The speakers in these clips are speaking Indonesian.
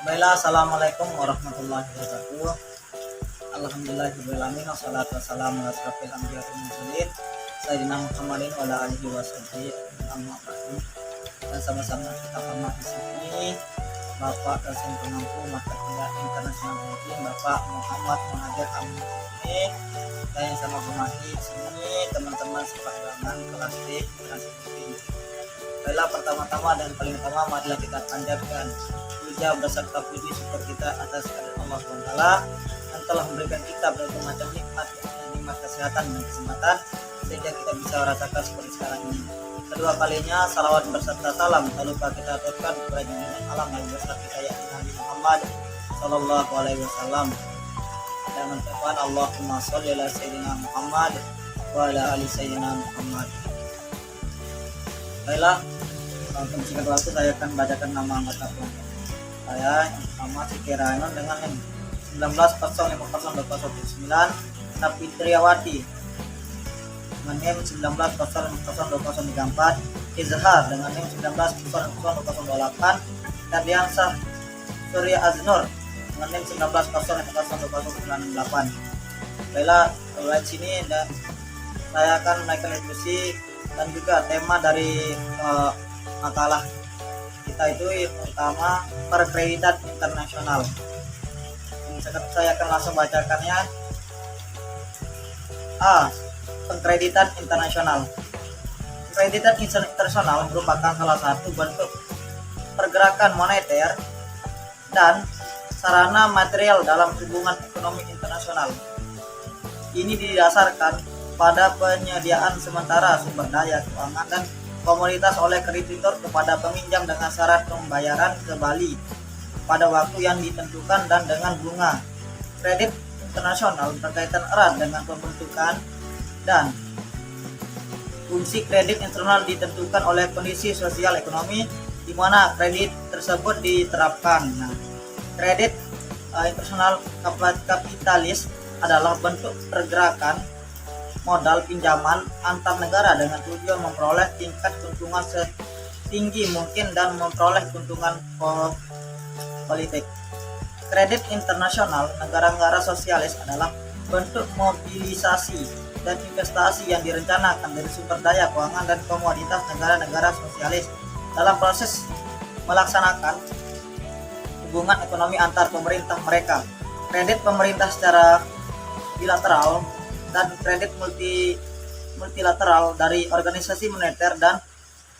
Baiklah, assalamualaikum warahmatullahi wabarakatuh. Alhamdulillahirobbilalamin, wassalatu wassalamu ala asyrofil anbiya'i wal mursalin sayyidina Muhammadin wa ala alihi washabihi amma ba'du. Dan sama-sama kita hormati di sini Bapak dosen pengampu mata kuliah internasional mungkin Bapak Muhammad Muhadir Amin, dan yang sama hormati di sini teman-teman sepanjangan kelas D kelas D. Baiklah, pertama-tama dan paling utama marilah kita panjatkan puja beserta puji syukur kita atas kehadirat Allah SWT yang telah memberikan kita berbagai macam nikmat kesehatan dan kesempatan sehingga kita bisa merasakan seperti sekarang ini. Kedua kalinya salawat beserta salam tak lupa kita aturkan kepada junjungan alam yang besar kita yakni Nabi Muhammad Sallallahu Alaihi Wasallam dan mengucapkan Allahumma sholli ala sayyidina Muhammad wa ala ali sayyidina Muhammad. Baiklah, untuk singkat waktu saya akan bacakan nama anggota kelompok saya. Yang pertama Sikirano dengan NIM 19050209 Sapitriawati dengan NIM 19050204 Izhar dengan NIM 19050208 Kadiansah Surya Aznur dengan NIM 1905020968. Baiklah, mulai sini dan saya akan menaikkan diskusi dan juga tema dari makalah kita itu yang pertama perkreditan internasional. Saya akan langsung bacakannya. A. Pengkreditan internasional. Kreditan internasional merupakan salah satu bentuk pergerakan moneter dan sarana material dalam hubungan ekonomi internasional. Ini didasarkan pada penyediaan sementara sumber daya keuangan dan komoditas oleh kreditor kepada peminjam dengan syarat pembayaran kembali pada waktu yang ditentukan dan dengan bunga. Kredit internasional berkaitan erat dengan pembentukan dan fungsi kredit internasional ditentukan oleh kondisi sosial ekonomi di mana kredit tersebut diterapkan. Kredit internasional kapitalis adalah bentuk pergerakan modal pinjaman antar negara dengan tujuan memperoleh tingkat keuntungan setinggi mungkin dan memperoleh keuntungan politik. Kredit internasional negara-negara sosialis adalah bentuk mobilisasi dan investasi yang direncanakan dari sumber daya keuangan dan komoditas negara-negara sosialis dalam proses melaksanakan hubungan ekonomi antar pemerintah mereka. Kredit pemerintah secara bilateral dan kredit multilateral dari organisasi moneter dan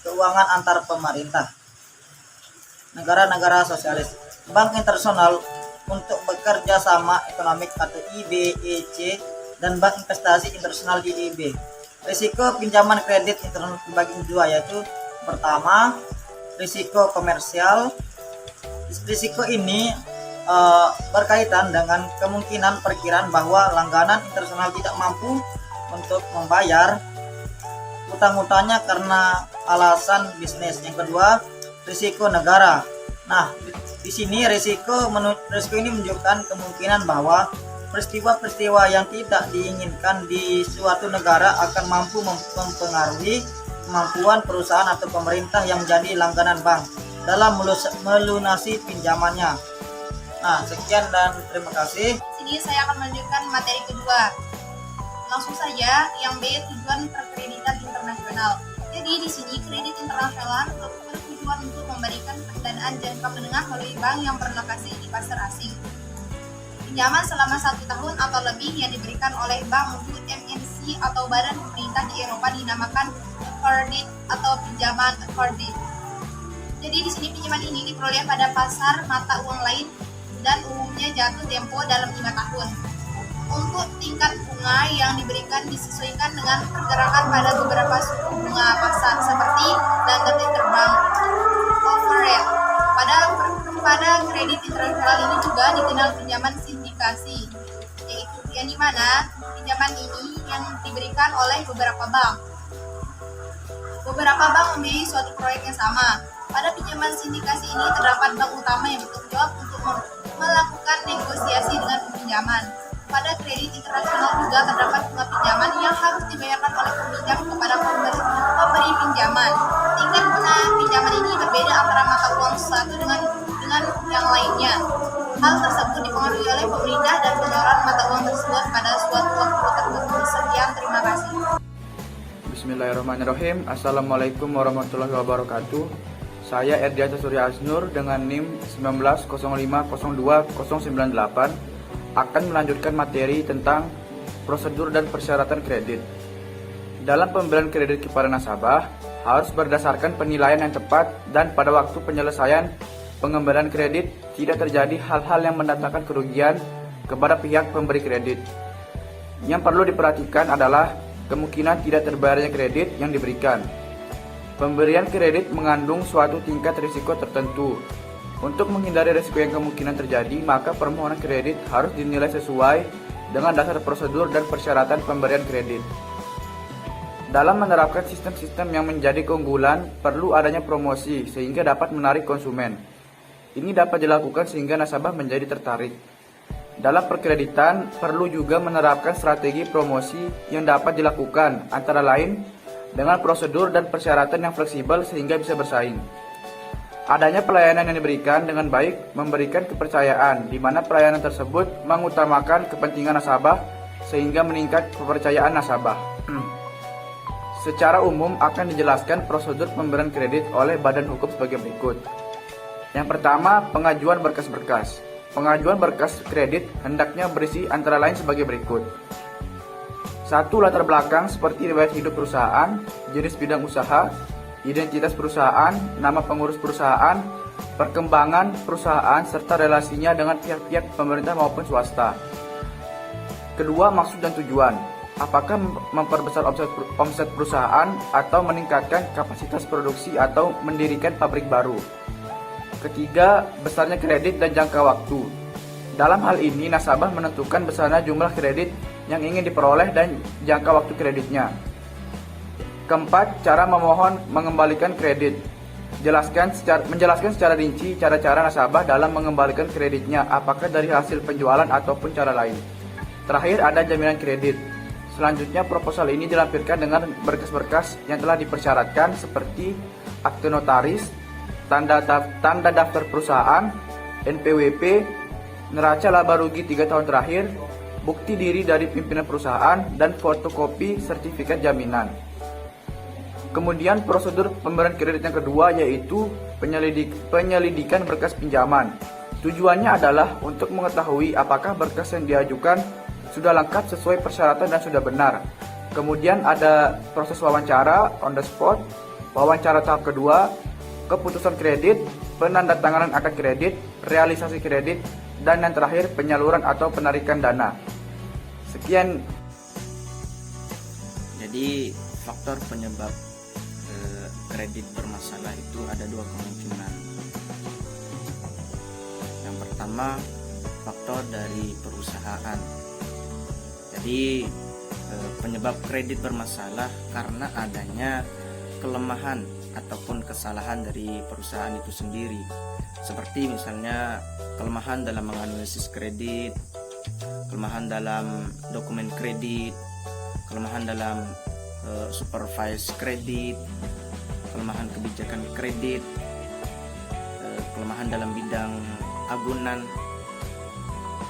keuangan antar pemerintah negara-negara sosialis. Bank Internasional untuk Bekerja Sama Ekonomik atau IBEC dan Bank Investasi Internasional IIB. Risiko pinjaman kredit internasional terbagi dua, yaitu pertama risiko komersial. Risiko ini berkaitan dengan kemungkinan perkiraan bahwa langganan internasional tidak mampu untuk membayar utang-utangnya karena alasan bisnis. Yang kedua, risiko negara. Nah, di sini risiko ini menunjukkan kemungkinan bahwa peristiwa-peristiwa yang tidak diinginkan di suatu negara akan mampu mempengaruhi kemampuan perusahaan atau pemerintah yang menjadi langganan bank dalam melunasi pinjamannya. Nah, sekian dan terima kasih. Sini saya akan melanjutkan materi kedua. Langsung saja, yang B, tujuan perkreditan internasional. Jadi di sini kredit internasional bertujuan untuk memberikan pendanaan jangka menengah melalui bank yang berlokasi di pasar asing. Pinjaman selama 1 tahun atau lebih yang diberikan oleh bank untuk MNC atau badan pemerintah di Eropa dinamakan accorded atau pinjaman accorded. Jadi di sini pinjaman ini diperoleh pada pasar mata uang lain dan umumnya jatuh tempo dalam 5 tahun. Untuk tingkat bunga yang diberikan disesuaikan dengan pergerakan pada beberapa suku bunga pasar seperti London Interbank Offer Rate. Pada kredit internasional ini juga dikenal pinjaman sindikasi, yaitu yang dimana pinjaman ini yang diberikan oleh beberapa bank. Beberapa bank membiayai suatu proyek yang sama. Pada pinjaman sindikasi ini terdapat bank utama yang bertanggung jawab untuk melakukan negosiasi dengan peminjaman. Pada kredit internasional juga terdapat bunga pinjaman yang harus dibayarkan oleh peminjam kepada pemberi pinjaman. Tingkat bunga pinjaman ini berbeda antara mata uang satu dengan dengan yang lainnya. Hal tersebut dipengaruhi oleh pemerintah dan pengeluaran mata uang tersebut pada suatu waktu tertentu. Sekian, terima kasih. Bismillahirrahmanirrahim. Assalamualaikum warahmatullahi wabarakatuh. Saya Erdiansyah Surya Asnur dengan NIM 190502098 akan melanjutkan materi tentang prosedur dan persyaratan kredit. Dalam pemberian kredit kepada nasabah harus berdasarkan penilaian yang tepat dan pada waktu penyelesaian pengembalian kredit tidak terjadi hal-hal yang mendatangkan kerugian kepada pihak pemberi kredit. Yang perlu diperhatikan adalah kemungkinan tidak terbayarnya kredit yang diberikan. Pemberian kredit mengandung suatu tingkat risiko tertentu. Untuk menghindari risiko yang kemungkinan terjadi, maka permohonan kredit harus dinilai sesuai dengan dasar prosedur dan persyaratan pemberian kredit. Dalam menerapkan sistem-sistem yang menjadi keunggulan, perlu adanya promosi sehingga dapat menarik konsumen. Ini dapat dilakukan sehingga nasabah menjadi tertarik. Dalam perkreditan, perlu juga menerapkan strategi promosi yang dapat dilakukan, antara lain dengan prosedur dan persyaratan yang fleksibel sehingga bisa bersaing. Adanya pelayanan yang diberikan dengan baik memberikan kepercayaan, di mana pelayanan tersebut mengutamakan kepentingan nasabah sehingga meningkat kepercayaan nasabah. Secara umum akan dijelaskan prosedur pemberian kredit oleh Badan Hukum sebagai berikut. Yang pertama, pengajuan berkas-berkas. Pengajuan berkas kredit hendaknya berisi antara lain sebagai berikut. 1. Latar belakang seperti riwayat hidup perusahaan, jenis bidang usaha, identitas perusahaan, nama pengurus perusahaan, perkembangan perusahaan, serta relasinya dengan pihak-pihak pemerintah maupun swasta. Kedua, maksud dan tujuan. Apakah memperbesar omset perusahaan atau meningkatkan kapasitas produksi atau mendirikan pabrik baru. Ketiga, besarnya kredit dan jangka waktu. Dalam hal ini, nasabah menentukan besarnya jumlah kredit yang ingin diperoleh dan jangka waktu kreditnya. Keempat, cara memohon mengembalikan kredit. Menjelaskan secara rinci cara-cara nasabah dalam mengembalikan kreditnya, apakah dari hasil penjualan ataupun cara lain. Terakhir, ada jaminan kredit. Selanjutnya, proposal ini dilampirkan dengan berkas-berkas yang telah dipersyaratkan seperti akte notaris, tanda daftar perusahaan, NPWP, neraca laba rugi 3 tahun terakhir, bukti diri dari pimpinan perusahaan, dan fotokopi sertifikat jaminan. Kemudian prosedur pemberian kredit yang kedua yaitu penyelidikan berkas pinjaman. Tujuannya adalah untuk mengetahui apakah berkas yang diajukan sudah lengkap sesuai persyaratan dan sudah benar. Kemudian ada proses wawancara on the spot, wawancara tahap kedua, keputusan kredit, penandatanganan akad kredit, realisasi kredit, dan yang terakhir penyaluran atau penarikan dana. Sekian. Jadi faktor penyebab kredit bermasalah itu ada dua kemungkinan. Yang pertama, faktor dari perusahaan. Jadi penyebab kredit bermasalah karena adanya kelemahan ataupun kesalahan dari perusahaan itu sendiri, seperti misalnya kelemahan dalam menganalisis kredit, kelemahan dalam dokumen kredit, kelemahan dalam supervise kredit, kelemahan kebijakan kredit, kelemahan dalam bidang agunan,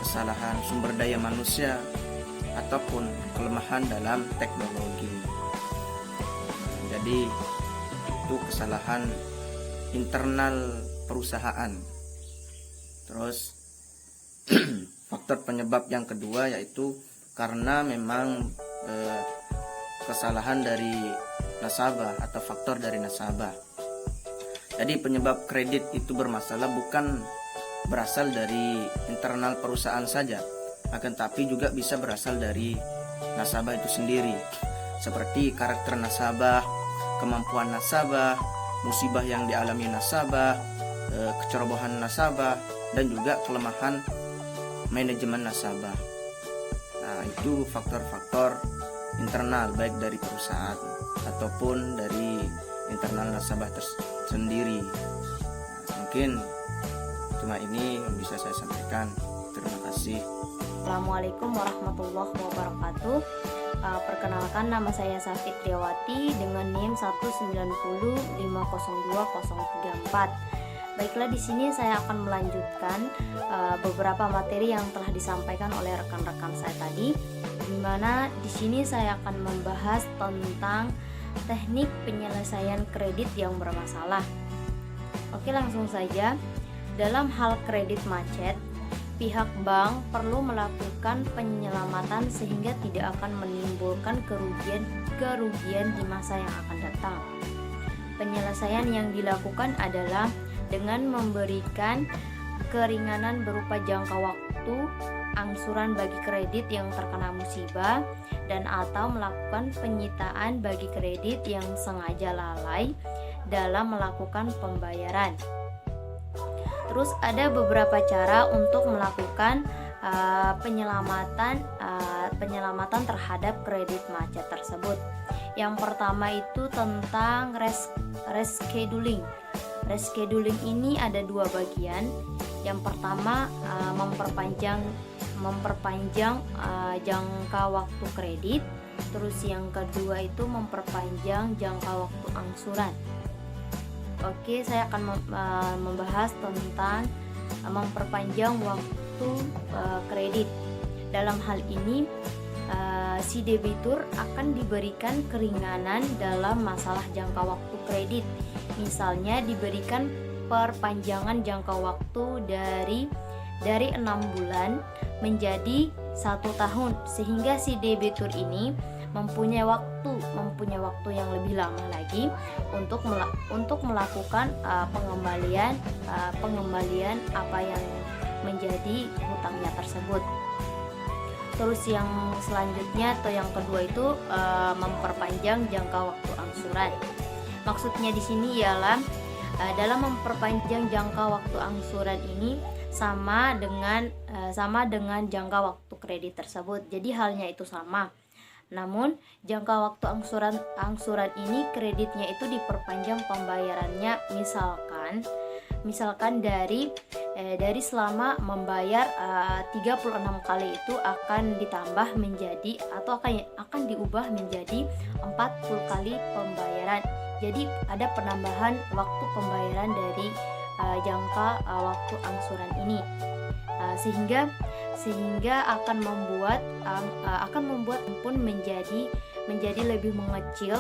kesalahan sumber daya manusia, ataupun kelemahan dalam teknologi. Jadi itu kesalahan internal perusahaan. Terus faktor penyebab yang kedua yaitu karena memang kesalahan dari nasabah atau faktor dari nasabah. Jadi penyebab kredit itu bermasalah bukan berasal dari internal perusahaan saja, akan tapi juga bisa berasal dari nasabah itu sendiri, seperti karakter nasabah, kemampuan nasabah, musibah yang dialami nasabah, kecerobohan nasabah, dan juga kelemahan manajemen nasabah. Nah, itu faktor-faktor internal baik dari perusahaan ataupun dari internal nasabah tersendiri. Nah, mungkin cuma ini yang bisa saya sampaikan. Terima kasih. Assalamualaikum warahmatullahi wabarakatuh. Perkenalkan, nama saya Safit Triawati dengan NIM 190502034. Baiklah, di sini saya akan melanjutkan beberapa materi yang telah disampaikan oleh rekan-rekan saya tadi, di mana di sini saya akan membahas tentang teknik penyelesaian kredit yang bermasalah. Oke, langsung saja. Dalam hal kredit macet, pihak bank perlu melakukan penyelamatan sehingga tidak akan menimbulkan kerugian di masa yang akan datang. Penyelesaian yang dilakukan adalah dengan memberikan keringanan berupa jangka waktu, angsuran bagi kredit yang terkena musibah, dan atau melakukan penyitaan bagi kredit yang sengaja lalai dalam melakukan pembayaran. Terus ada beberapa cara untuk melakukan penyelamatan terhadap kredit macet tersebut. Yang pertama itu tentang rescheduling. Rescheduling ini ada dua bagian. Yang pertama memperpanjang jangka waktu kredit. Terus yang kedua itu memperpanjang jangka waktu angsuran. Oke, saya akan membahas tentang memperpanjang waktu kredit. Dalam hal ini, si debitur akan diberikan keringanan dalam masalah jangka waktu kredit. Misalnya diberikan perpanjangan jangka waktu dari 6 bulan menjadi 1 tahun, sehingga si debitur ini mempunyai waktu yang lebih lama lagi untuk melakukan pengembalian apa yang menjadi hutangnya tersebut. Terus yang selanjutnya atau yang kedua itu memperpanjang jangka waktu angsuran. Maksudnya di sini ialah dalam memperpanjang jangka waktu angsuran ini sama dengan jangka waktu kredit tersebut. Jadi halnya itu sama. Namun jangka waktu angsuran ini kreditnya itu diperpanjang pembayarannya, misalkan dari selama membayar 36 kali itu akan ditambah menjadi atau akan diubah menjadi 40 kali pembayaran. Jadi ada penambahan waktu pembayaran dari jangka waktu angsuran ini, sehingga akan membuat pun menjadi lebih mengecil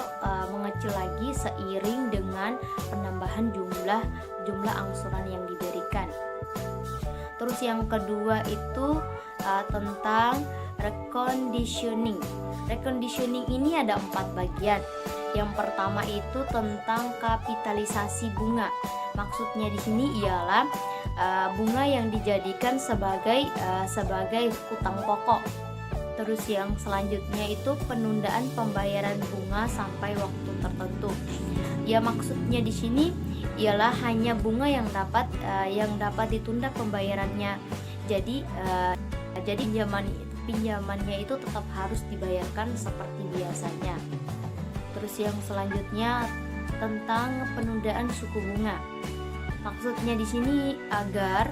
lagi seiring dengan penambahan jumlah angsuran yang diberikan. Terus yang kedua itu tentang reconditioning. Reconditioning ini ada 4 bagian. Yang pertama itu tentang kapitalisasi bunga. Maksudnya di sini ialah bunga yang dijadikan sebagai hutang pokok. Terus yang selanjutnya itu penundaan pembayaran bunga sampai waktu tertentu. Ya, maksudnya di sini ialah hanya bunga yang dapat ditunda pembayarannya. Jadi pinjamannya itu tetap harus dibayarkan seperti biasanya. Terus yang selanjutnya tentang penundaan suku bunga. Maksudnya di sini agar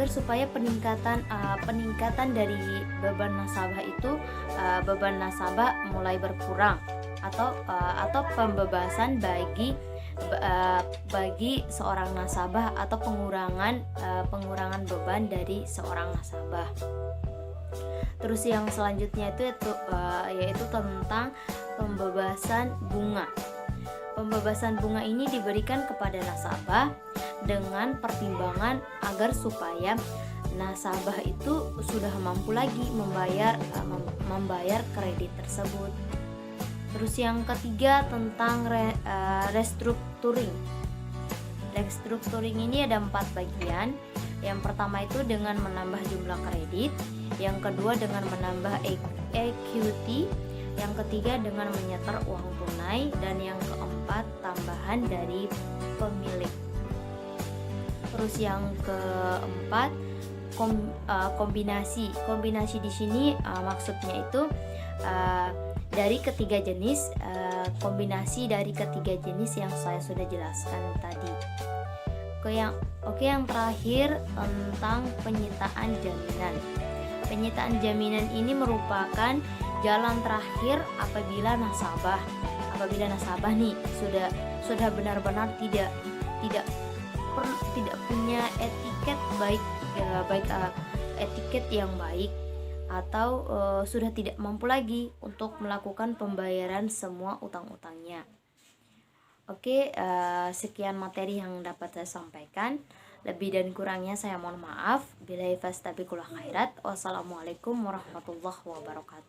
supaya peningkatan dari beban nasabah mulai berkurang atau pembebasan bagi seorang nasabah atau pengurangan beban dari seorang nasabah. Terus yang selanjutnya yaitu tentang pembebasan bunga. Pembebasan bunga ini diberikan kepada nasabah dengan pertimbangan agar supaya nasabah itu sudah mampu lagi membayar kredit tersebut. Terus yang ketiga tentang restructuring. Restructuring ini ada 4 bagian. Yang pertama itu dengan menambah jumlah kredit, yang kedua dengan menambah equity, yang ketiga dengan menyetor uang tunai, dan yang keempat tambahan dari pemilik. Terus yang keempat kombinasi. Kombinasi di sini maksudnya itu dari ketiga jenis, kombinasi dari ketiga jenis yang saya sudah jelaskan tadi. Yang terakhir tentang penyitaan jaminan. Penyitaan jaminan ini merupakan jalan terakhir apabila nasabah nih sudah benar-benar tidak tidak punya etiket etiket yang baik, atau sudah tidak mampu lagi untuk melakukan pembayaran semua utang-utangnya. Oke, sekian materi yang dapat saya sampaikan. Lebih dan kurangnya saya mohon maaf. Billahi fastabiqul khairat. Wassalamualaikum warahmatullahi wabarakatuh.